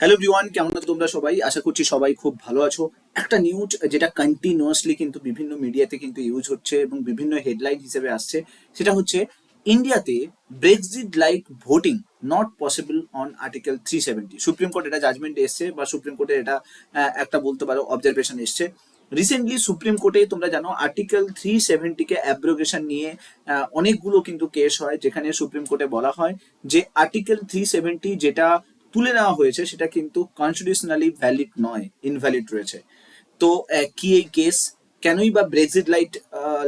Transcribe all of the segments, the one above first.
Hello everyone, কেমন আছো তোমরা সবাই? আশা করছি সবাই খুব ভালো আছো। একটা নিউজ যেটা কন্টিনিউয়াসলি কিন্তু বিভিন্ন মিডিয়াতে কিন্তু ইউজ হচ্ছে এবং বিভিন্ন হেডলাইন হিসেবে আসছে, সেটা হচ্ছে ইন্ডিয়াতে Brexit like voting not possible on article 370। Supreme court এটা জাজমেন্ট এসছে বা সুপ্রিম কোর্টের এটা একটা বলতে পারো অবজারভেশন এসছে। রিসেন্টলি সুপ্রিম কোর্টে তোমরা জানো আর্টিকেল 370-কে অ্যাব্রোগেশন নিয়ে অনেকগুলো কিন্তু কেস হয়, যেখানে সুপ্রিম কোর্টে বলা হয় যে আর্টিকেল 370 যেটা তুলে নেওয়া হয়েছে সেটা কিন্তু কনস্টিটিউশনালি ভ্যালিড নয়, ইনভ্যালিড রয়েছে। তো কি এই কেস, কেনই বা ব্রেক্সিট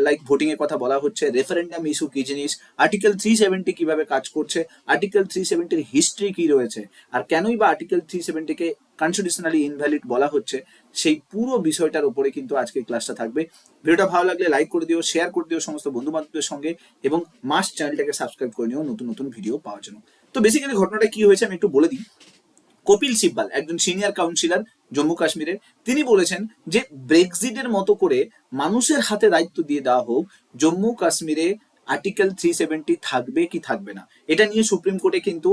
লাইক ভোটিং এর কথা বলা হচ্ছে, রেফারেন্ডাম ইস্যু কি জিনিস, আর্টিকেল 370 কিভাবে কাজ করছে, আর্টিকেল 370-র হিস্ট্রি কি রয়েছে, আর কেনই বা আর্টিকেল 370-কে কনস্টিটিউশনালি ইনভ্যালিড বলা হচ্ছে, সেই পুরো বিষয়টার উপরে কিন্তু আজকে ক্লাসটা থাকবে। ভিডিওটা ভালো লাগলে লাইক করে দিও, শেয়ার করে দিও সমস্ত বন্ধু বান্ধবদের সঙ্গে, এবং মাস্ট চ্যানেলটাকে সাবস্ক্রাইব করে নিও নতুন নতুন ভিডিও পাওয়ার জন্য। তো বেসিক্যালি ঘটনাটা কি হয়েছে আমি একটু বলে দিই। কপিল সিব্বাল একজন সিনিয়র কাউন্সিলর জম্মু কাশ্মীরের, তিনি বলেছেন যে ব্রেক্সিটের মতো করে মানুষের হাতে দায়িত্ব দিয়ে দেওয়া হোক, জম্মু কাশ্মীরে আর্টিকেল 370 থাকবে কি থাকবে না, এটা নিয়ে সুপ্রিম কোর্টে কিন্তু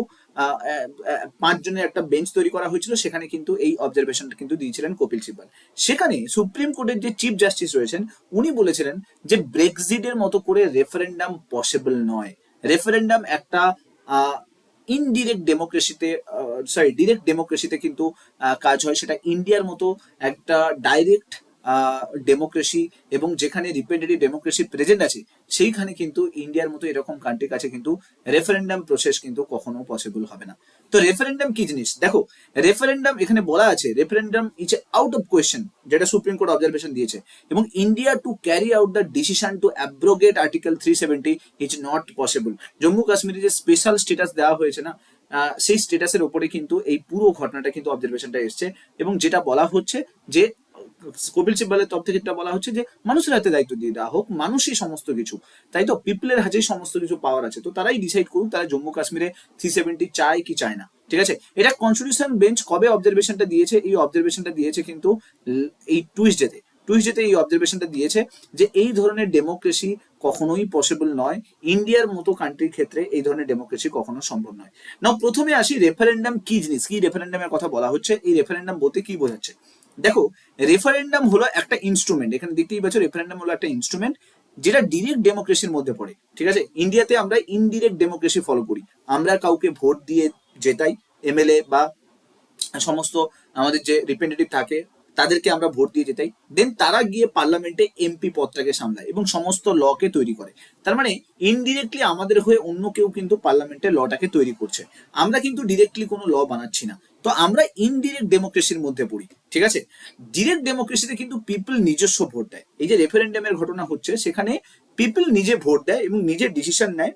5 জনের একটা বেঞ্চ তৈরি করা হয়েছিল, সেখানে কিন্তু এই অবজারভেশনটা কিন্তু দিয়েছিলেন কপিল সিব্বাল। সেখানে সুপ্রিম কোর্টের যে চিফ জাস্টিস রয়েছেন উনি বলেছিলেন যে ব্রেক্সিটের মতো করে রেফারেন্ডাম পসিবল নয়। রেফারেন্ডাম একটা ইনডিরেক্ট ডেমোক্রেসিতে, ডিরেক্ট ডেমোক্রেসিতে কিন্তু কাজ হয়, সেটা ইন্ডিয়ার মতো একটা ডাইরেক্ট ডেমোক্রেসি এবং যেখানে রিপ্রেজেন্টেটিভ ডেমোক্রেসি প্রেজেন্ট আছে, সেইখানে কিন্তু ইন্ডিয়ার মতো এরকম কান্ট্রির কাছে কিন্তু রেফারেন্ডাম প্রসেস কিন্তু কখনো পসিবল হবে না। তো রেফারেন্ডাম কি জিনিস দেখো, রেফারেন্ডাম এখানে বলা আছে referendum is out of question, যেটা সুপ্রিম কোর্ট অবজারভেশন দিয়েছে, এবং India to carry out the decision to abrogate article 370 is not possible. Jammu কাশ্মীরে যে স্পেশাল স্ট্যাটাস দেওয়া হয়েছে না, সেই স্ট্যাটাসের উপরে কিন্তু এই পুরো ঘটনাটা কিন্তু অবজারভেশনটা এসছে, এবং যেটা বলা হচ্ছে যে কপিল সিব্বালের তরফ থেকে যেটা বলা হচ্ছে যে মানুষের হাতে দায়িত্ব দিয়ে দেওয়া হোক, মানুষই সমস্ত কিছু, তাই তো পিপলের হাতেই সমস্ত কিছু পাওয়ার আছে, তো তারাই ডিসাইড করুক তারা জম্মু কাশ্মীরে 370 চায় কি চায় না। ঠিক আছে, এটা কনস্টিটিউশন বেঞ্চ কবে অবজারভেশনটা দিয়েছে, এই অবজারভেশনটা দিয়েছে কিন্তু এই টুইসডেতে এই অবজারভেশনটা দিয়েছে যে এই ধরনের ডেমোক্রেসি কখনোই পসিবল নয়, ইন্ডিয়ার মতো কান্ট্রির ক্ষেত্রে এই ধরনের ডেমোক্রেসি কখনো সম্ভব নয়। না, প্রথমে আসি রেফারেন্ডাম কি জিনিস, কি রেফারেন্ডামের কথা বলা হচ্ছে, এই রেফারেন্ডাম বলতে কি বোঝাচ্ছে। দেখো, রেফারেন্ডাম হলো একটা ইনস্ট্রুমেন্ট, এখানে দেখতেই পাচ্ছ রেফারেন্ডাম হলো একটা ইনস্ট্রুমেন্ট যেটা ডিরেক্ট ডেমোক্রেসির মধ্যে পড়ে। ঠিক আছে, ইন্ডিয়াতে আমরা ইনডিরেক্ট ডেমোক্রেসি ফলো করি, আমরা কাউকে ভোট দিয়ে জেতাই, এমএলএ বা সমস্ত আমাদের যে রিপ্রেজেন্টেটিভ থাকে তাদেরকে আমরা ভোট দিয়ে যেতাই, দেন তারা গিয়ে পার্লামেন্টে এমপি পদটাকে সামলায় এবং সমস্ত লকে তৈরি করে। তার মানে ইনডিরেক্টলি আমাদের হয়ে অন্য কেউ কিন্তু পার্লামেন্টে লটাকে তৈরি করছে, আমরা কিন্তু ডিরেক্টলি কোনো ল বানাচ্ছি না। তো আমরা ইনডিরেক্ট ডেমোক্রেসির মধ্যে পড়ি। ঠিক আছে, ডিরেক্ট ডেমোক্রেসিতে কিন্তু পিপল নিজস্ব ভোট দেয়, এই যে রেফারেন্ডামের ঘটনা হচ্ছে সেখানে পিপল নিজে ভোট দেয় এবং নিজে ডিসিশন নেয়,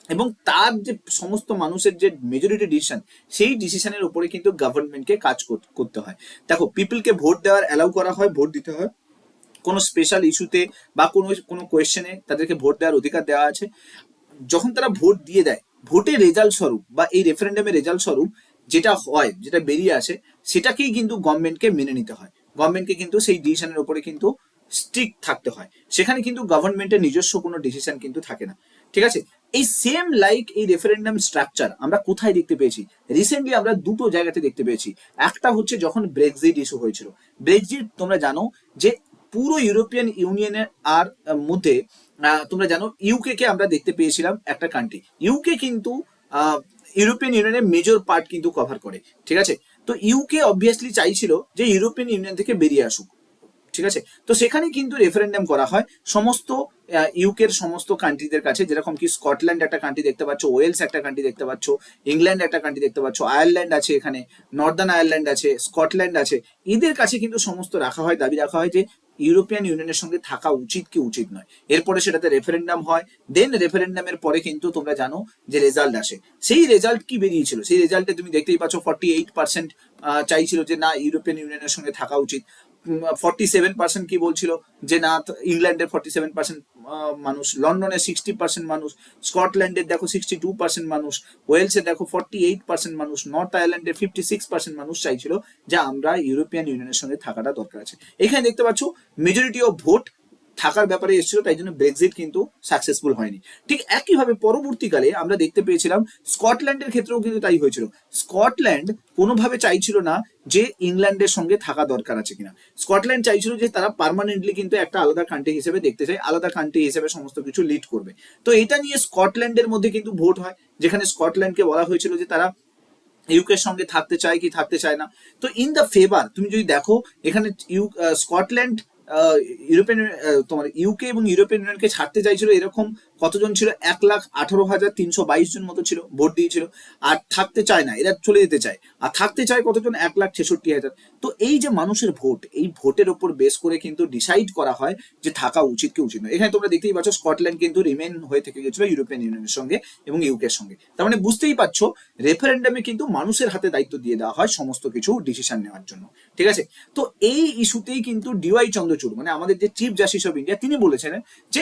এবং তার যে সমস্ত মানুষের যে মেজরিটি ডিসিশন, সেই ডিসিশনের উপরে কিন্তু গভর্নমেন্টকে কাজ করতে হয়। দেখো, পিপলকে ভোট দেওয়ার অ্যালাউ করা হয়, ভোট দিতে হয় কোনো স্পেশাল ইস্যুতে বা কোনো কোনো কোয়েশ্চেনে তাদেরকে ভোট দেওয়ার অধিকার দেওয়া আছে। যখন তারা ভোট দিয়ে দেয়, ভোটের রেজাল্ট স্বরূপ বা এই রেফারেন্ডামের রেজাল্ট স্বরূপ যেটা হয়, যেটা বেরিয়ে আসে, সেটাকেই কিন্তু গভর্নমেন্টকে মেনে নিতে হয়, গভর্নমেন্টকে কিন্তু সেই ডিসিশনের উপরে কিন্তু স্ট্রিক্ট থাকতে হয়, সেখানে কিন্তু গভর্নমেন্টের নিজস্ব কোনো ডিসিশন কিন্তু থাকে না। ঠিক আছে, এই সেম লাইক এই রেফারেন্ডাম স্ট্রাকচার আমরা কোথায় দেখতে পেয়েছি, রিসেন্টলি আমরা দুটো জায়গাতে দেখতে পেয়েছি। একটা হচ্ছে যখন ব্রেক্সিট ইস্যু হয়েছিল, ব্রেক্সিট তোমরা জানো যে পুরো ইউরোপিয়ান ইউনিয়নের আর মধ্যে তোমরা জানো ইউকে কে আমরা দেখতে পেয়েছিলাম একটা কান্ট্রি, ইউকে কিন্তু ইউরোপিয়ান ইউনিয়নের মেজর পার্ট কিন্তু কভার করে। ঠিক আছে, তো ইউকে অবভিয়াসলি চাইছিল যে ইউরোপিয়ান ইউনিয়ন থেকে বেরিয়ে আসুক। ঠিক আছে, তো সেখানে কিন্তু রেফারেন্ডাম করা হয় সমস্ত ইউকের সমস্ত কান্ট্রিদের কাছে, যেরকম কি স্কটল্যান্ড একটা কান্ট্রি দেখতে পাচ্ছ, ওয়েলস একটা কান্ট্রি দেখতে পাচ্ছ, ইংল্যান্ড একটা কান্ট্রি দেখতে পাচ্ছ, আয়ারল্যান্ড আছে, এখানে নর্দার্ন আয়ারল্যান্ড আছে, স্কটল্যান্ড আছে, এদের কাছে কিন্তু সমস্ত রাখা হয়, দাবি রাখা হয় যে ইউরোপিয়ান ইউনিয়নের সঙ্গে থাকা উচিত কি উচিত নয়। এরপরে সেটাতে রেফারেন্ডাম হয়, দেন রেফারেন্ডামের পরে কিন্তু তোমরা জানো যে রেজাল্ট আসে। সেই রেজাল্ট কি বেরিয়েছিল, সেই রেজাল্টে তুমি দেখতেই পাচ্ছ 48% চাইছিল যে না ইউরোপিয়ান ইউনিয়নের সঙ্গে থাকা উচিত, 47% কি বলছিল যে না, ইংল্যান্ডের 47% মানুষ, লন্ডনের 60% মানুষ, স্কটল্যান্ডের দেখো 62% মানুষ, ওয়েলসের দেখো 48% মানুষ, নর্থ আয়ারল্যান্ডের 56% মানুষ চাইছিল যে আমরা ইউরোপিয়ান ইউনিয়নের সঙ্গে থাকাটা দরকার আছে। এখানে দেখতে পাচ্ছ মেজরিটি অফ ভোট থাকার ব্যাপারে এসেছিল, তাই জন্য ব্রেক্সিট কিন্তু সাকসেসফুল হয়নি। ঠিক একইভাবে পরবর্তীকালে আমরা দেখতে পেয়েছিলাম স্কটল্যান্ডের ক্ষেত্রেও কিন্তু তাই হয়েছিল। স্কটল্যান্ড কোনোভাবে চাইছিল না যে ইংল্যান্ডের সঙ্গে থাকা দরকার আছে কিনা। স্কটল্যান্ড চাইছিল যে তারা পার্মানেন্টলি কিন্তু একটা আলাদা কান্ট্রি হিসেবে দেখতে চায়, আলাদা কান্ট্রি হিসেবে সমস্ত কিছু লিড করবে। তো এটা নিয়ে স্কটল্যান্ডের মধ্যে কিন্তু ভোট হয়, যেখানে স্কটল্যান্ডকে বলা হয়েছিল যে তারা ইউকের সঙ্গে থাকতে চায় কি থাকতে চায় না। তো ইন দ্য ফেভার তুমি যদি দেখো, এখানে স্কটল্যান্ড ইউরোপিয়ান তোমার ইউকে এবং ইউরোপিয়ান ইউনিয়নকে ছাড়তে চাইছিল, এরকম কতজন ছিল, 1,18,322 জন মতো ছিল, ভোট দিয়েছিল। আর থাকতে চায় না, এরা চলে যেতে চায়। আর থাকতে চায় কতজন, 1,66,000। তো এই যে মানুষের ভোট, এই ভোটের ওপর বেস করে কিন্তু ডিসাইড করা হয় যে থাকা উচিত কি উচিত নয়। এখানে তোমরা দেখতেই পাচ্ছ স্কটল্যান্ড কিন্তু রিমেন হয়ে থেকে গেছিল ইউরোপিয়ান ইউনিয়নের সঙ্গে এবং ইউকের সঙ্গে। তার মানে বুঝতেই পারছো, রেফারেন্ডামে কিন্তু মানুষের হাতে দায়িত্ব দিয়ে দেওয়া হয় সমস্ত কিছু ডিসিশন নেওয়ার জন্য। ঠিক আছে, তো এই ইস্যুতেই কিন্তু ডিওয়াই চন্দ্রচূড়, মানে আমাদের যে চিফ জাস্টিস অফ ইন্ডিয়া, তিনি বলেছেন যে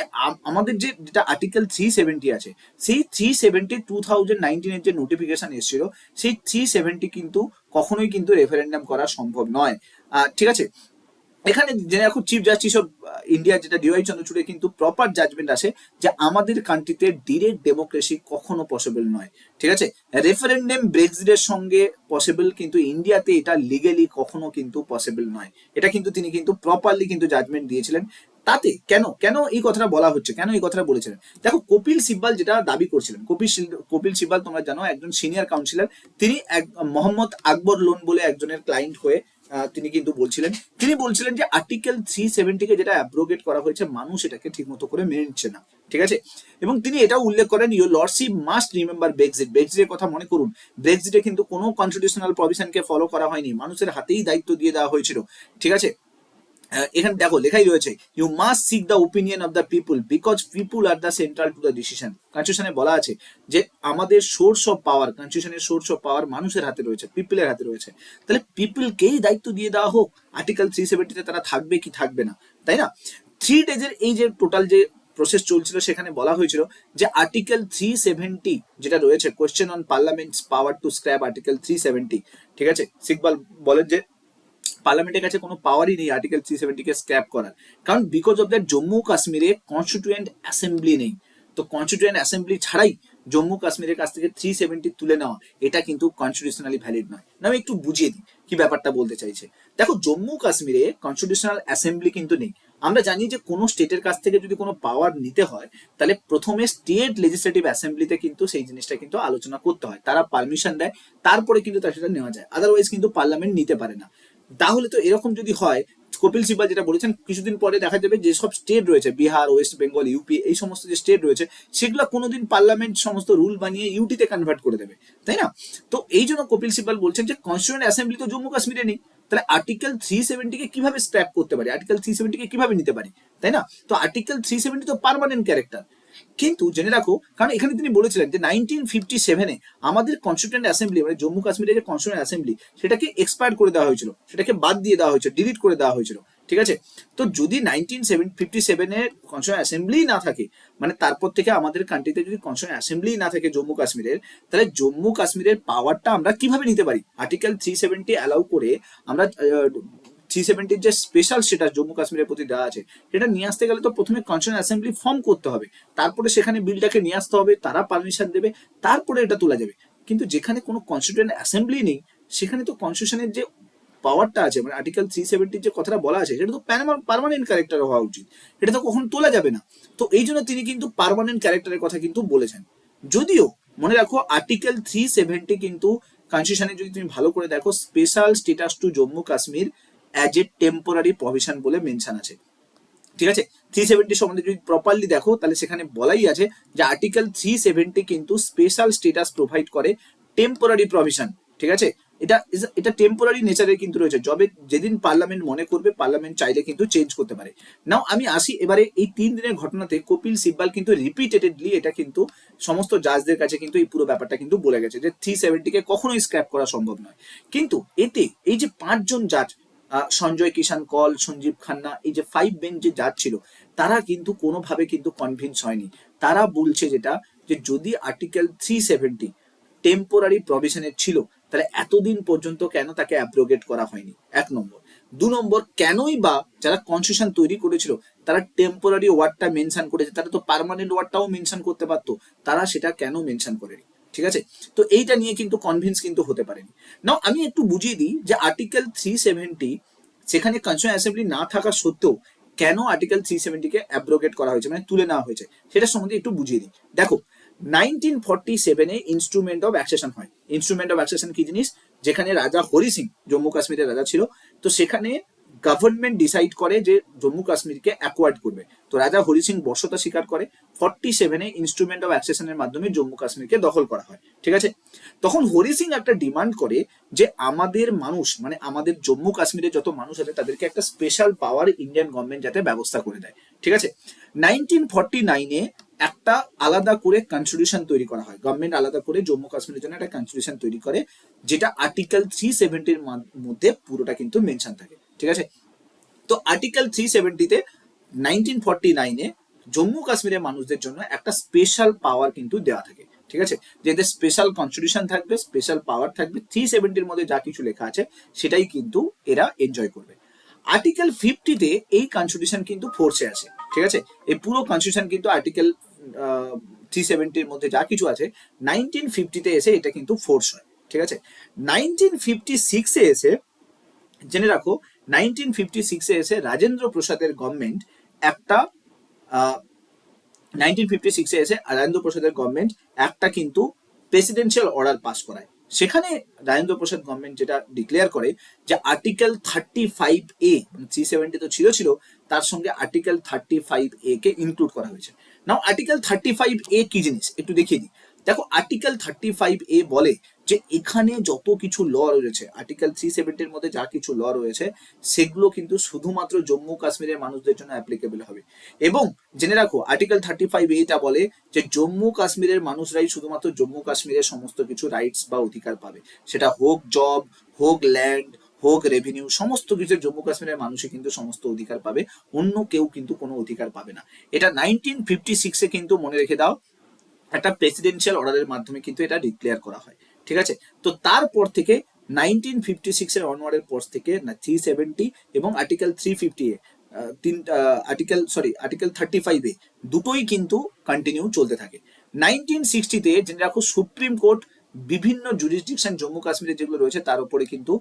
আমাদের যেটা আর্টিকেল 370 আছে, সেই 370 2019-এর যে নোটিফিকেশন এসেছিল, সেই 370 কিন্তু কখনোই কিন্তু রেফারেন্ডাম করা সম্ভব নয়। ঠিক আছে, এখানে জেনে রাখো চিফ জাস্টিস অফ ইন্ডিয়া যেটা ডিওয়াই চন্দ্রচূড়ের কিন্তু প্রপার জাজমেন্ট আছে যে আমাদের কান্ট্রিতে ডিরেক্ট ডেমোক্রেসি কখনো পসিবল নয়। ঠিক আছে, রেফারেন্ডাম ব্রেক্সিটের সঙ্গে পসিবল, কিন্তু ইন্ডিয়াতে এটা লিগেলি কখনো কিন্তু পসিবল নয়। এটা কিন্তু তিনি কিন্তু প্রপারলি কিন্তু জাজমেন্ট দিয়েছিলেন। তাতে কেন কেন এই কথাটা বলা হচ্ছে, কেন এই কথাটা বলেছিলেন, দেখো কপিল সিব্বাল যেটা দাবি করছিলেন, কপিল সিব্বাল তোমরা জানো একজন সিনিয়র কাউন্সিলর, তিনি মোহাম্মদ আকবর লোন বলে একজনের ক্লায়েন্ট হয়ে তিনি কিন্তু বলছিলেন যে আর্টিকেল 370-কে যেটা অ্যাব্রোগেট করা হয়েছে, মানুষ এটাকে ঠিক মতো করে মেনে নিচ্ছে না। ঠিক আছে, এবং তিনি এটাও উল্লেখ করেন, ইউর লর্ডশিপ মাস্ট রিমেম্বার ব্রেক্সিটের কথা মনে করুন। ব্রেক্সিটে কিন্তু কোনো কনস্টিটিউশনাল প্রভিশনকে ফলো করা হয়নি, মানুষের হাতেই দায়িত্ব দিয়ে দেওয়া হয়েছিল। ঠিক আছে, এখানে দেখো লেখাই রয়েছে, you must seek the opinion of the people because people are the central to the decision. কনস্টিটিউশনে বলা আছে যে আমাদের সোর্স অফ পাওয়ার, কনস্টিটিউশনের সোর্স অফ পাওয়ার মানুষের হাতে রয়েছে, পিপলের হাতে রয়েছে। তাহলে পিপলকেই দায়িত্ব দিয়ে দেওয়া হোক আর্টিকেল 370-তে তারা থাকবে কি থাকবে না, তাই না। 3 ডেজের এই যে টোটাল যে প্রসেস চলছিল, সেখানে বলা হয়েছিল যে আর্টিকেল 370 যেটা রয়েছে, question on parliament's power to scrap article 370। ঠিক আছে, সিকবাল বলেন যে পার্লামেন্টের কাছে কোনো পাওয়ারই নেই আর্টিকেল 370-কে স্ক্র্যাপ করার, কারণ বিকজ অফ দ্যাট জম্মু কাশ্মীরে কনস্টিটিউয়েন্ট অ্যাসেম্বলি নেই। তো কনস্টিটিউয়েন্ট অ্যাসেম্বলি ছাড়াই জম্মু কাশ্মীরের কাছ থেকে 370 তুলে নেওয়া, এটা কিন্তু কনস্টিটিউশনালি ভ্যালিড নয়। না, আমি একটু বুঝিয়ে দিই কি ব্যাপারটা বলতে চাইছে। দেখো, জম্মু কাশ্মীরে কনস্টিটিউশনাল অ্যাসেম্বলি কিন্তু নেই। আমরা জানি যে কোনো স্টেটের কাছ থেকে যদি কোনো পাওয়ার নিতে হয়, তাহলে প্রথমে স্টেট লেজিসলেটিভ অ্যাসেম্বলিতে কিন্তু সেই জিনিসটা কিন্তু আলোচনা করতে হয়, তারা পারমিশন দেয়, তারপরে কিন্তু তার সেটা নেওয়া যায়, আদারওয়াইজ কিন্তু পার্লামেন্ট নিতে পারে না। তাহলে তো এরকম যদি হয়, কপিল সিব্বাল যেটা বলেছেন, কিছুদিন পরে দেখা যাবে যে সব স্টেট রয়েছে, বিহার, ওয়েস্ট বেঙ্গল, ইউপি, এই সমস্ত যে স্টেট রয়েছে, সেগুলো কোনোদিন পার্লামেন্ট সমস্ত রুল বানিয়ে ইউটিতে কনভার্ট করে দেবে, তাই না। তো এই জন্য কপিল সিব্বাল বলছেন যে কনস্টিটিউয়েন্ট অ্যাসেম্বলি তো জম্মু কাশ্মীরে নেই, তাহলে আর্টিকেল 370-কে কিভাবে স্ক্র্যাপ করতে পারি, আর্টিকেল 370-কে কিভাবে নিতে পারি, তাই না। তো আর্টিকেল 370 তো পার্মানেন্ট ক্যারেক্টার। কিন্তু জেনে রাখো, কারণ এখানে তিনি বলেছিলেন যে 1957-এ আমাদের কনস্টিটিউয়েন্ট অ্যাসেম্বলি, মানে জম্মু কাশ্মীরের যে কনস্টিটিউয়েন্ট অ্যাসেম্বলি, সেটাকে এক্সপায়ার করে দেওয়া হয়েছিল, সেটাকে বাদ দিয়ে দেওয়া হয়েছিল, ডিলিট করে দেওয়া হয়েছিল। ঠিক আছে, তো যদি 1957-এর কনস্টিটিউয়েন্ট অ্যাসেম্বলি না থাকে, মানে তারপর থেকে আমাদের কান্ট্রিতে যদি কনস্টিটিউয়েন্ট অ্যাসেম্বলি না থাকে জম্মু কাশ্মীরের, তাহলে জম্মু কাশ্মীরের পাওয়ারটা আমরা কিভাবে নিতে পারি, আর্টিকেল 370 অ্যালাউ করে আমরা 370-র যে স্পেশাল স্টেটাস জম্মু কাশ্মীরের প্রতি দেওয়া আছে, সেটা নিয়ে আসতে গেলে তো প্রথমে কনস্টিটিউয়েন্ট অ্যাসেম্বলি ফর্ম করতে হবে, তারপরে সেখানে বিলটাকে নিয়ে আসতে হবে, তারা পারমিশন দেবে, তারপরে এটা তোলা যাবে। কিন্তু যেখানে কোনো কনস্টিটিউয়েন্ট অ্যাসেম্বলি নেই, সেখানে তো কনস্টিটিউশনের যে পাওয়ারটা আছে, মানে আর্টিকেল 370-র যে কথাটা বলা আছে, সেটা তো পার্মানেন্ট ক্যারেক্টার হওয়া উচিত, এটা তো কখন তোলা যাবে না। তো এই জন্য তিনি কিন্তু পার্মানেন্ট ক্যারেক্টারের কথা কিন্তু বলেছেন। যদিও মনে রাখো, আর্টিকেল 370 কিন্তু কনস্টিটিউশনে যদি তুমি ভালো করে দেখো, special status to Jammu Kashmir as a temporary provision বলে মেনশন আছে। ঠিক আছে, 370 সম্বন্ধে যদি প্রপারলি দেখো, তাহলে সেখানে বলাই আছে যে আর্টিকেল 370 কিন্তু স্পেশাল স্টেটাস প্রোভাইড করে টেম্পোরারি প্রভিশন। ঠিক আছে, এটা এটা টেম্পোরারি নেচারের কিন্তু রয়েছে, যেদিন পার্লামেন্ট মনে করবে, পার্লামেন্ট চাইলে কিন্তু চেঞ্জ করতে পারে। নাও আমি আসি এবারে এই 3 দিনের ঘটনাতে, কপিল সিব্বাল কিন্তু রিপিটেডলি এটা কিন্তু সমস্ত জাজদের কাছে কিন্তু এই পুরো ব্যাপারটা কিন্তু বলে গেছে যে 370-কে কখনোই স্ক্র্যাপ করা সম্ভব নয়। কিন্তু এতে এই যে 5জন জাজ, সঞ্জয় কিষান কল, সঞ্জীব খান্না, এই যে 5 বেঞ্চ যে জাজ ছিল, তারা কিন্তু কোনোভাবে কিন্তু কনভিন্স হয়নি। তারা বলছে যেটা, যে যদি আর্টিকেল 370 টেম্পোরারি প্রভিশনের ছিল, তাহলে এতদিন পর্যন্ত কেন তাকে অ্যাব্রোগেট করা হয়নি? 1 নম্বর। 2 নম্বর, কেনই বা যারা কনস্টিটিউশন তৈরি করেছিল তারা টেম্পোরারি ওয়ার্ডটা মেনশন করেছে, তারা তো পার্মানেন্ট ওয়ার্ডটাও মেনশন করতে পারতো, তারা সেটা কেন মেনশন করেনি? ঠিক আছে, তো এইটা নিয়ে কিন্তু কনভিন্স কিন্তু হতে পারেনি। নাও আমি একটু বুঝিয়ে দিই যে আর্টিকেল 370 সেখানে কনস্টিটিউশন অ্যাসেম্বলি না থাকা সত্ত্বেও কেন আর্টিকেল 370-কে অ্যাব্রোগেট করা হয়েছে, মানে তুলে নেওয়া হয়েছে, সেটা সম্বন্ধে একটু বুঝিয়ে দিই। দেখো, 1947-এ ইনস্ট্রুমেন্ট অফ অ্যাক্সেশন হয়। ইনস্ট্রুমেন্ট অফ অ্যাক্সেশন কি জিনিস? যেখানে রাজা হরি সিং জম্মু কাশ্মীরের রাজা ছিল, তো সেখানে গভর্নমেন্ট ডিসাইড করে যে জম্মু কাশ্মীরকে অ্যাকোয়ার্ড করবে। তো রাজা হরি সিং বর্ষতা স্বীকার করে, 47-এ ইনস্ট্রুমেন্ট অফ অ্যাক্সেশনের মাধ্যমে জম্মু কাশ্মীরকে দখল করা হয়। ঠিক আছে, তখন হরি সিং একটা ডিমান্ড করে যে আমাদের মানুষ, মানে আমাদের জম্মু কাশ্মীরে যত মানুষ আছে তাদেরকে একটা স্পেশাল পাওয়ার ইন্ডিয়ান গভর্নমেন্ট যাতে ব্যবস্থা করে দেয়। ঠিক আছে, 1949-এ একটা আলাদা করে কনস্টিটিউশন তৈরি করা হয়, গভর্নমেন্ট আলাদা করে জম্মু কাশ্মীরের জন্য একটা কনস্টিটিউশন তৈরি করে, যেটা আর্টিকেল 370-র মধ্যে পুরোটা কিন্তু মেনশন থাকে। ঠিক আছে, তো আর্টিকেল 370-তে 1949-এ জম্মু কাশ্মীরের মানুষদের জন্য একটা স্পেশাল পাওয়ার কিন্তু দেওয়া থাকে। ঠিক আছে, যে এদের স্পেশাল কনস্টিটিউশন থাকবে, স্পেশাল পাওয়ার থাকবে, 370-র মধ্যে যা কিছু লেখা আছে সেটাই কিন্তু এরা এনজয় করবে। আর্টিকেল 50-তে এই কনস্টিটিউশন কিন্তু ফোর্সে আসে। ঠিক আছে, এই পুরো কনস্টিটিউশন কিন্তু আর্টিকেল 370-র মধ্যে যা কিছু আছে 1950-তে এসে এটা কিন্তু ফোর্স হয়। ঠিক আছে, 1956-এ এসে জেনে রাখো, 1956-এ এসে রাজেন্দ্র প্রসাদের গভর্নমেন্ট একটা 1956-এ এসে রাজেন্দ্র প্রসাদের গভর্নমেন্ট একটা কিন্তু প্রেসিডেন্সিয়াল অর্ডার পাস করায়। সেখানে রাজেন্দ্র প্রসাদ গভর্নমেন্ট যেটা ডিক্লেয়ার করে যে আর্টিকেল 35A, মানে 370 তো ছিল, তার সঙ্গে আর্টিকেল 35A কে ইনক্লুড করা হয়েছে। নাও আর্টিকেল 35A কি জিনিস একটু দেখিয়ে দিই। দেখো, আর্টিকেল 35A বলে যে এখানে যত কিছু ল রয়েছে, আর্টিকেল 370-র মধ্যে যা কিছু ল রয়েছে সেগুলো কিন্তু শুধুমাত্র জম্মু কাশ্মীরের মানুষদের জন্য অ্যাপ্লিকেবল হবে। এবং জেনে রাখো, আর্টিকেল 35A বলে যে জম্মু কাশ্মীরের মানুষরাই শুধুমাত্র জম্মু কাশ্মীরের সমস্ত কিছু রাইটস বা অধিকার পাবে, সেটা হোক জব, হোক ল্যান্ড, হোক রেভিনিউ, সমস্ত কিছু জম্মু কাশ্মীরের মানুষই কিন্তু সমস্ত অধিকার পাবে, অন্য কেউ কিন্তু কোনো অধিকার পাবে না। এটা 1956-এ কিন্তু মনে রেখে দাও একটা প্রেসিডেন্সিয়াল অর্ডারের মাধ্যমে কিন্তু এটা ডিক্লেয়ার করা হয়। ঠিক আছে, তো তারপর থেকে 1956-এর অনওয়ার্ডের পর থেকে 370 এবং আর্টিকেল 350-এ আর্টিকেল 35-এ দুটোই কিন্তু কন্টিনিউ চলতে থাকে। 1960-তে জেনে রাখো, সুপ্রিম কোর্ট বিভিন্ন জুরিসডিকশন জম্মু কাশ্মীরে যেগুলো রয়েছে তার উপরে কিন্তু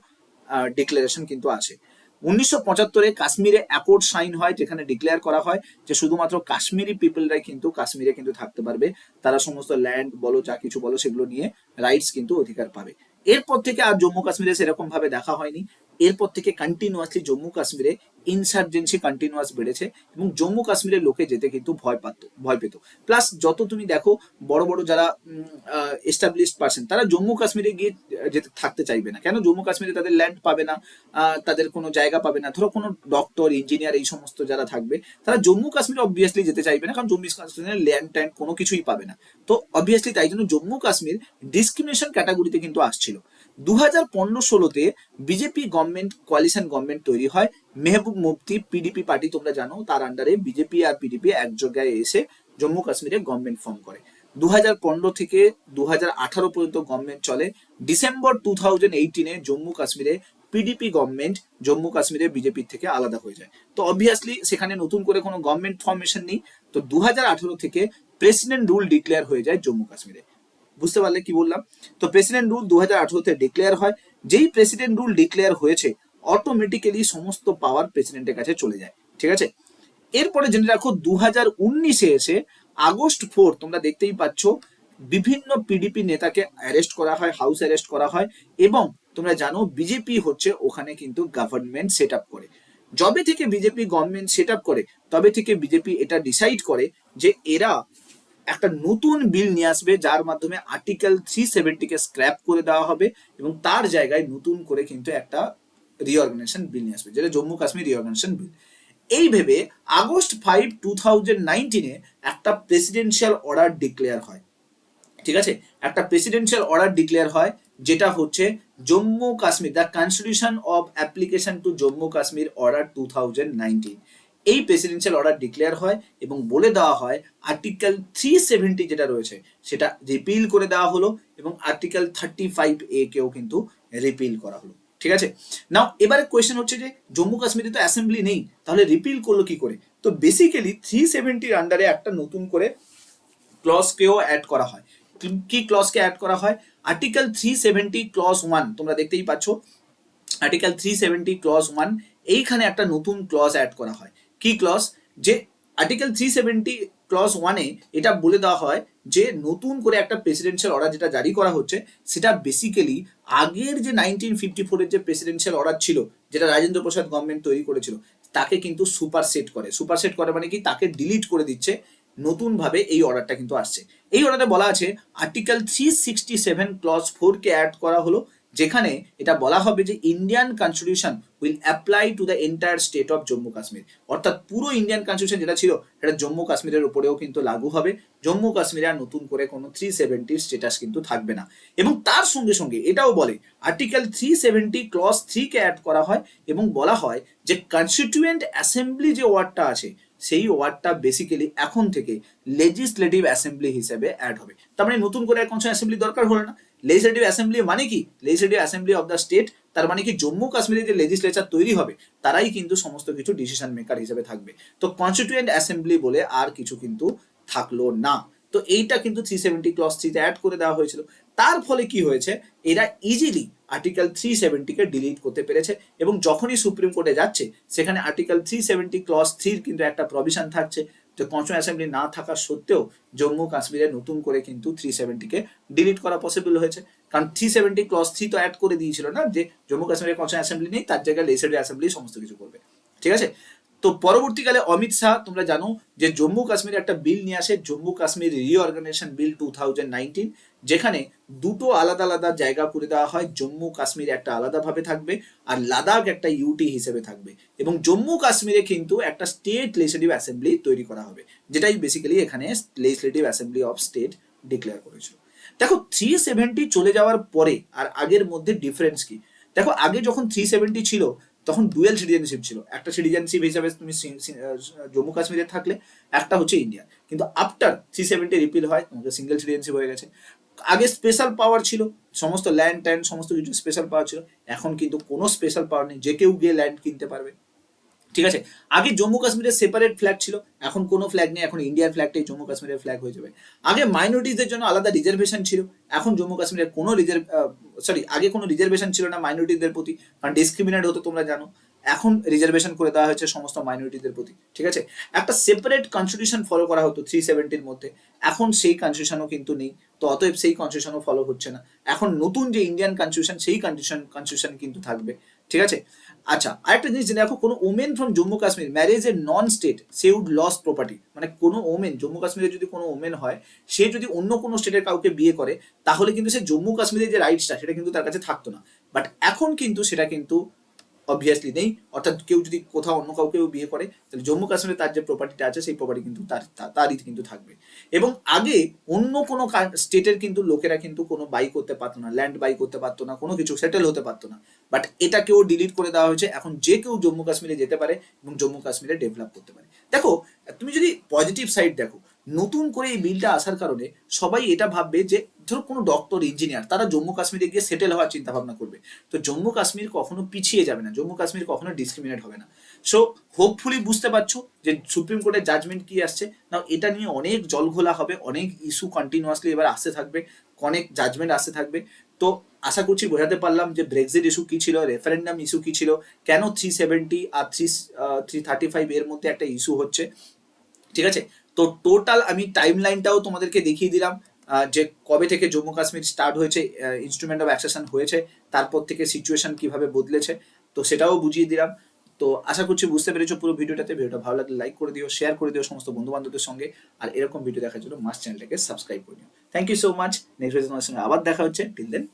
ডিক্লারেশন কিন্তু আসে। 1975-এ কাশ্মীরে অ্যাকর্ড সাইন হয়, যেখানে ডিক্লেয়ার করা হয় যে শুধুমাত্র কাশ্মীরি পিপলরাই কিন্তু কাশ্মীরে কিন্তু থাকতে পারবে, তারা সমস্ত ল্যান্ড বলো যা কিছু বলো সেগুলো নিয়ে রাইটস কিন্তু অধিকার পাবে। এরপর থেকে আর জম্মু কাশ্মীরে সেরকম ভাবে দেখা হয়নি। এরপর থেকে কন্টিনিউয়াসলি জম্মু কাশ্মীরে ইনসার্জেন্সি কন্টিনিউয়াস বেড়েছে এবং জম্মু কাশ্মীরের লোকে যেতে কিন্তু ভয় পেত। প্লাস যত তুমি দেখো বড় বড় যারা এস্টাবলিশড পার্সন, তারা জম্মু কাশ্মীরে গিয়ে যেতে থাকতে চাইবে না। কেন? জম্মু কাশ্মীরে তাদের ল্যান্ড পাবে না, তাদের কোনো জায়গা পাবে না। ধরো কোনো ডক্টর, ইঞ্জিনিয়ার এই সমস্ত যারা থাকবে তারা জম্মু কাশ্মীরে অবভিয়াসলি যেতে চাইবে না, কারণ জম্মু কাশ্মীরে ল্যান্ড ট্যান্ড কোনো কিছুই পাবে না। তো অবভিয়াসলি তাই জন্য জম্মু কাশ্মীর ডিসক্রিমিনেশন ক্যাটাগরিতে কিন্তু আসছিল। 2015-16-তে বিজেপি গভর্নমেন্ট, কোয়ালিশন গভর্নমেন্ট তৈরি হয়। মেহবুব মুফতি পিডিপি পার্টি তোমরা জানো, তার আন্ডারে বিজেপি আর পিডিপি এক জায়গায় এসে জম্মু কাশ্মীরে গভর্নমেন্ট ফর্ম করে। 2015 থেকে 2018 পর্যন্ত গভর্নমেন্ট চলে। ডিসেম্বর 2018-এ জম্মু কাশ্মীরে পিডিপি গভর্নমেন্ট জম্মু কাশ্মীরে বিজেপির থেকে আলাদা হয়ে যায়। তো অবভিয়াসলি সেখানে নতুন করে কোনো গভর্নমেন্ট ফর্মেশন নেই। তো 2018 থেকে প্রেসিডেন্ট রুল ডিক্লেয়ার হয়ে যায় জম্মু কাশ্মীরে। বুঝতে পারলে কি বললাম? তো প্রেসিডেন্ট রুল 2018-তে ডিক্লেয়ার হয়। যেই প্রেসিডেন্ট রুল ডিক্লেয়ার হয়েছে অটোমেটিক্যালি সমস্ত পাওয়ার প্রেসিডেন্টের কাছে চলে যায়। ঠিক আছে, এরপরে জেনে রাখো 2019-এ এসে আগস্ট 4 তোমরা দেখতেই পাচ্ছ বিভিন্ন পিডিপি নেতাকে অ্যারেস্ট করা হয়, হাউস অ্যারেস্ট করা হয় এবং তোমরা জানো বিজেপি হচ্ছে ওখানে কিন্তু গভর্নমেন্ট সেট আপ করে। যবে থেকে বিজেপি গভর্নমেন্ট সেট আপ করে তবে থেকে বিজেপি এটা ডিসাইড করে যে এরা একটা নতুন বিল নিয়ে আসবে, যার মাধ্যমে আর্টিকেল 370-কে স্ক্র্যাপ করে দেওয়া হবে এবং তার জায়গায় নতুন করে কিন্তু একটা রিঅর্গানাইজেশন বিল নিয়ে আসবে, যেটা জম্মু কাশ্মীর রিঅর্গানাইজেশন বিল। এই ভেবে আগস্ট 5, 2019-এ একটা প্রেসিডেন্সিয়াল অর্ডার ডিক্লেয়ার হয়। ঠিক আছে, একটা প্রেসিডেন্সিয়াল অর্ডার ডিক্লেয়ার হয়, যেটা হচ্ছে Jammu Kashmir, the constitution of application to Jammu Kashmir order 2019। এই প্রেসিডেন্সিয়াল অর্ডার ডিক্লেয়ার হয় এবং বলে দেওয়া হয় আর্টিকেল 370 যেটা রয়েছে সেটা রিপিল করে দেওয়া হলো এবং আর্টিকেল 35A কেও কিন্তু রিপিল করা হলো। ঠিক আছে, নাও এবারে কোয়েশ্চেন হচ্ছে যে জম্মু কাশ্মীরে তো অ্যাসেম্বলি নেই, তাহলে রিপিল করলো কি করে? তো বেসিক্যালি 370 আন্ডারে একটা নতুন করে ক্লজকেও অ্যাড করা হয়। কি ক্লজকে অ্যাড করা হয়? আর্টিকেল 370 ক্লজ 1 তোমরা দেখতেই পাচ্ছ, আর্টিকেল 370 ক্লজ 1 এইখানে একটা নতুন ক্লজ অ্যাড করা হয়। কি ক্লজ? যে আর্টিকেল 370 ক্লজ 1-এ এটা বলে দেওয়া হয় যে নতুন করে একটা প্রেসিডেন্সিয়াল অর্ডার যেটা জারি করা হচ্ছে সেটা বেসিক্যালি আগের যে 1954-এর যে প্রেসিডেন্সিয়াল অর্ডার ছিল, যেটা রাজেন্দ্র প্রসাদ গভর্নমেন্ট তৈরি করেছিল, তাকে কিন্তু সুপারসেট করে। সুপারসেট করে মানে কি? তাকে ডিলিট করে দিচ্ছে, নতুন ভাবে এই অর্ডারটা কিন্তু আসছে। এই অর্ডারে বলা আছে আর্টিকেল 367 ক্লজ 4-কে অ্যাড করা হলো, যেখানে এটা বলা হবে যে Indian constitution will apply to the entire state of Jammu Kashmir. অর্থাৎ পুরো ইন্ডিয়ান কনস্টিটিউশন যেটা ছিল সেটা জম্মু কাশ্মীরের উপরেও কিন্তু লাগু হবে। জম্মু কাশ্মীরে আর নতুন করে কোনো 370 স্ট্যাটাস কিন্তু থাকবে না। এবং তার সঙ্গে সঙ্গে এটাও বলে আর্টিকেল 370 ক্লজ 3-কে অ্যাড করা হয় এবং বলা হয় যে কনস্টিটিউয়েন্ট অ্যাসেম্বলি যে ওয়ার্ডটা আছে সেই ওয়ার্ডটা বেসিক্যালি এখন থেকে লেজিসলেটিভ অ্যাসেম্বলি হিসেবে অ্যাড হবে। তার মানে নতুন করে আর কোনো অ্যাসেম্বলি দরকার হলো না। লেজিসলেটিভ অ্যাসেম্বলি মানে কি? Legislative assembly of the state, তার মানে কি জম্মু কাশ্মীরে যে লেজিসলেচার তৈরি হবে তারাই কিন্তু সমস্ত কিছু ডিসিশন মেকার হিসেবে থাকবে। তো কনস্টিটিউয়েন্ট অ্যাসেম্বলি বলে আর কিছু কিন্তু থাকলো না। তো এইটা কিন্তু 370 ক্লজ 3-তে অ্যাড করে দেওয়া হয়েছিল। তার ফলে কি হয়েছে? এরা ইজিলি আর্টিকেল 370-কে ডিলিট করতে পেরেছে এবং যখনই সুপ্রিম কোর্টে যাচ্ছে সেখানে আর্টিকেল 370 ক্লজ 3-র কিন্তু একটা প্রভিশন থাকছে যে কনস্টিটিউয়েন্ট অ্যাসেম্বলি না থাকা সত্ত্বেও জম্মু কাশ্মীরে নতুন করে কিন্তু 370-কে ডিলিট করা পসিবল হয়েছে। কারণ 370 ক্লজ 3 তো অ্যাড করে দিয়েছিল না যে জম্মু কাশ্মীরে কনস্টিটিউয়েন্ট অ্যাসেম্বলি নেই, তার জায়গায় লেজিসলেটিভ অ্যাসেম্বলি সমস্ত কিছু করবে। ঠিক আছে, তো পরবর্তীকালে অমিত শাহ তোমরা জানো যে জম্মু কাশ্মীরে একটা বিল নিয়ে আসে, জম্মু কাশ্মীর রিঅর্গানাইজেশন বিল 2019, যেখানে দুটো আলাদা আলাদা জায়গা করে দেওয়া হয়। জম্মু কাশ্মীর একটা আলাদাভাবে থাকবে আর লাদাখ একটা ইউটি হিসেবে থাকবে এবং জম্মু কাশ্মীরে কিন্তু একটা স্টেট লেজিসলেটিভ অ্যাসেম্বলি তৈরি করা হবে, যেটাই বেসিক্যালি এখানে legislative assembly of state declare করেছিল। দেখো 370 চলে যাওয়ার পরে আর আগের মধ্যে ডিফারেন্স কি? দেখো আগে যখন 370 ছিল তখন ডুয়েল সিটিজেনশিপ ছিল, একটা সিটিজেনশিপ হিসাবে তুমি জম্মু কাশ্মীরে থাকলে, একটা হচ্ছে ইন্ডিয়ান। কিন্তু আফটার 370 রিপিল হয় তোমাকে সিঙ্গেল সিটিজেনশিপ হয়ে গেছে। আগে স্পেশাল পাওয়ার ছিল, সমস্ত ল্যান্ড ট্যান্ড সমস্ত কিছু স্পেশাল পাওয়ার ছিল, এখন কিন্তু কোনো স্পেশাল পাওয়ার নেই, যে কেউ গিয়ে ল্যান্ড কিনতে পারবে। ঠিক আছে, আগে জম্মু কাশ্মীরের সেপারেট ফ্ল্যাগ ছিল, এখন কোনো ফ্ল্যাগ নেই, এখন ইন্ডিয়ার ফ্ল্যাগটাই জম্মু কাশ্মীরের ফ্ল্যাগ হয়ে যাবে। আগে মাইনরিটিসদের জন্য আলাদা রিজার্ভেশন ছিল, এখন জম্মু কাশ্মীরের কোনো আগে কোনো রিজার্ভেশন ছিল না মাইনরিটিদের প্রতি, কারণ ডিসক্রিমিনেট হতো তোমরা জানো। এখন রিজার্ভেশন করে দেওয়া হয়েছে সমস্ত মাইনরিটিদের প্রতি। ঠিক আছে, একটা সেপারেট কনস্টিটিউশন ফলো করা হতো 370-র মধ্যে, এখন সেই কনস্টিটিউশনও কিন্তু নেই, তো অতএব সেই কনস্টিটিউশনও ফলো হচ্ছে না। এখন নতুন যে ইন্ডিয়ান কনস্টিটিউশন সেই কনস্টিটিউশন কিন্তু থাকবে। ঠিক আছে, আচ্ছা আরেকটা জিনিস জেনে রাখো, কোনো women from Jammu Kashmir marriage a non state she would lose property. মানে কোনো ওমেন জম্মু কাশ্মীরে যদি কোনো ওমেন হয়, সে যদি অন্য কোনো স্টেটের কাউকে বিয়ে করে তাহলে কিন্তু সে জম্মু কাশ্মীরের যে রাইটসটা সেটা কিন্তু তার কাছে থাকতো না। বাট এখন কিন্তু সেটা কিন্তু অবভিয়াসলি নেই, অর্থাৎ কেউ যদি কোথাও অন্য কাউকেও বিয়ে করে তাহলে জম্মু কাশ্মীরে তার যে প্রপার্টিটা আছে সেই প্রপার্টি কিন্তু তারই কিন্তু থাকবে। এবং আগে অন্য কোনো স্টেটের কিন্তু লোকেরা কিন্তু কোনো বাই করতে পারতো না, ল্যান্ড বাই করতে পারতো না, কোনো কিছু সেটেল হতে পারতো না। বাট এটাকেও ডিলিট করে দেওয়া হয়েছে, এখন যে কেউ জম্মু কাশ্মীরে যেতে পারে এবং জম্মু কাশ্মীরে ডেভেলপ করতে পারে। দেখো তুমি যদি পজিটিভ সাইড দেখো, নতুন করে এই বিলটা আসার কারণে সবাই এটা ভাববে যে ধরো কোনো ডক্টর ইঞ্জিনিয়ার তারা জম্মু কাশ্মীরে গিয়ে সেটেল হওয়ার চিন্তা ভাবনা করবে, তো জম্মু কাশ্মীর কখনো পিছিয়ে যাবে না, জম্মু কাশ্মীর কখনো ডিসক্রিমিনেট হবে না। সো হোপফুলি বুঝতে পারছো যে সুপ্রিম কোর্টের জাজমেন্ট কি আসছে না, এটা নিয়ে অনেক জলঘোলা হবে, অনেক ইস্যু কন্টিনিউয়াসলি এবার আসতে থাকবে, অনেক জাজমেন্ট আসতে থাকবে। তো আশা করছি বোঝাতে পারলাম যে ব্রেক্সিট ইস্যু কি ছিল, রেফারেন্ডাম ইস্যু কি ছিল, কেন 370 আর 335 এর মধ্যে একটা ইস্যু হচ্ছে। ঠিক আছে, তো টোটাল আমি টাইম লাইনটাও তোমাদেরকে দেখিয়ে দিলাম, যে কবে থেকে জম্মু কাশ্মীর স্টার্ট হয়েছে, ইনস্ট্রুমেন্ট অফ অ্যাকসেশন হয়েছে, তারপর থেকে সিচুয়েশন কিভাবে বদলেছে, তো সেটাও বুঝিয়ে দিলাম। তো আশা করছি বুঝতে পেরেছো পুরো ভিডিওটাতে। ভিডিওটা ভালো লাগলে লাইক করে দিও, শেয়ার করে দিও সমস্ত বন্ধু বান্ধবদের সঙ্গে, আর এরকম ভিডিও দেখার জন্য মাস্ট চ্যানেলটাকে সাবস্ক্রাইব করে নিও। Thank you so much. Next video তোমার সঙ্গে আবার দেখা হচ্ছে, টিল দেন।